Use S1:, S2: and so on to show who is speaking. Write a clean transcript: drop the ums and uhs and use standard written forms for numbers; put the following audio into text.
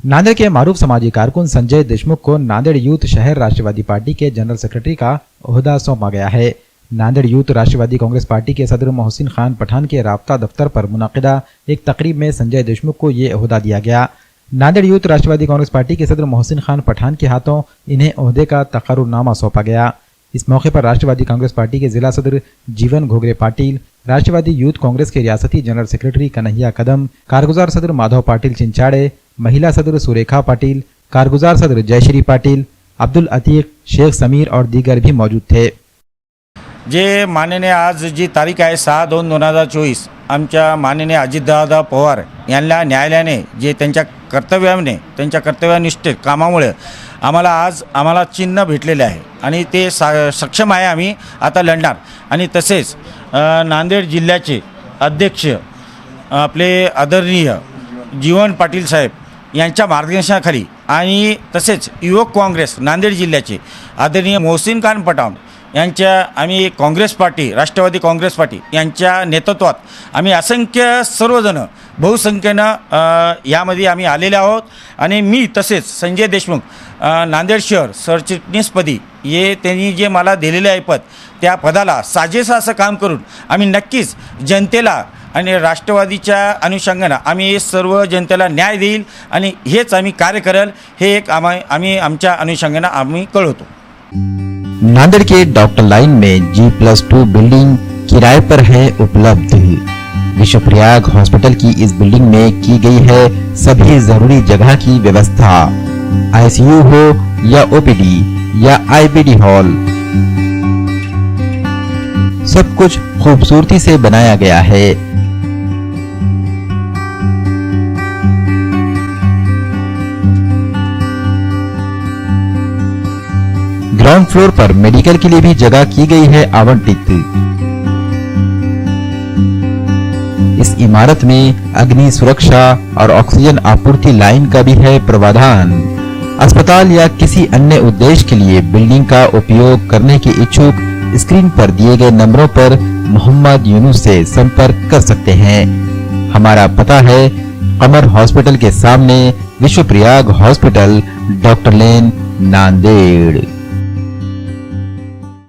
S1: नांदेड़ के मारूफ समाजी कारकुन संजय देशमुख को नांदेड़ यूथ शहर राष्ट्रवादी पार्टी के जनरल सेक्रेटरी का ओहदा सौंपा गया है। नांदेड़ यूथ राष्ट्रवादी कांग्रेस पार्टी के सदर मोहसिन खान पठान के राब्ता दफ्तर पर मुनाकिदा एक तकरीब में संजय देशमुख को ये ओहदा दिया गया। नांदेड़ यूथ राष्ट्रवादी कांग्रेस पार्टी के सदर मोहसिन खान पठान के हाथों इन्हें ओहदे का तकर्रुरनामा सौंपा गया। इस मौके पर राष्ट्रवादी कांग्रेस पार्टी के जिला सदर जीवन घोगरे पाटिल, राष्ट्रवादी यूथ कांग्रेस के रियासती जनरल सेक्रेटरी कन्हैया कदम, कारगुजार सदर माधव पाटिल चिंचाड़े, महिला सदर सुरेखा पाटिल, कारगुजार सदर जयश्री पाटिल, अब्दुल अतीक, शेख समीर और दीगर भी मौजूद थे।
S2: जे माननीय आज जी तारीख आहे 6/2/2024 आमच्या माननीय अजितदादा पवार यांना न्यायालयाने जे त्यांच्या कर्तव्यनिष्ठ कामामुळे आम्हाला चिन्ह भेटलेले आहे आणि ते सक्षम आहे। आम्ही आता लढणार आणि तसेच नांदेड जिल्ह्याचे अध्यक्ष आपले आदरणीय जीवन पाटील साहेब यांच्या मार्गदर्शनाखाली आणि तसेच युवक काँग्रेस नांदेड जिल्ह्याचे आदरणीय मोहसिन खान पठाण यांच्या आम्ही काँग्रेस पार्टी राष्ट्रवादी काँग्रेस पार्टी यांच्या नेतृत्वात आम्ही असंख्य सर्वजण बहुसंख्येनं यामध्ये आम्ही आलेले आहोत आणि मी तसेच संजय देशमुख नांदेड शहर सरचिटणीसपदी हे त्यांनी जे मला दिलेले आहे पद त्या पदाला साजेसं असं काम करून आम्ही नक्कीच जनतेला आणि राष्ट्रवादीच्या अनुषंगाने आम्ही सर्व जनतेला न्याय देईल आणि हेच आम्ही कार्य करेल हे एक आम्ही आमच्या अनुषंगाने आम्ही कळवतो।
S1: नांदेड़ के डॉक्टर लाइन में G+2 बिल्डिंग किराए पर है उपलब्ध। विश्वप्रयाग हॉस्पिटल की इस बिल्डिंग में की गई है सभी जरूरी जगह की व्यवस्था। ICU हो या OPD या IBD हॉल, सब कुछ खूबसूरती से बनाया गया है। ग्राउंड फ्लोर पर मेडिकल के लिए भी जगह की गई है आवंटित। इस इमारत में अग्नि सुरक्षा और ऑक्सीजन आपूर्ति लाइन का भी है प्रावधान। अस्पताल या किसी अन्य उद्देश्य के लिए बिल्डिंग का उपयोग करने के इच्छुक स्क्रीन पर दिए गए नंबरों पर मोहम्मद यूनुस से संपर्क कर सकते हैं। हमारा पता है कमर हॉस्पिटल के सामने, विश्वप्रयाग हॉस्पिटल, डॉक्टर लेन, नांदेड़।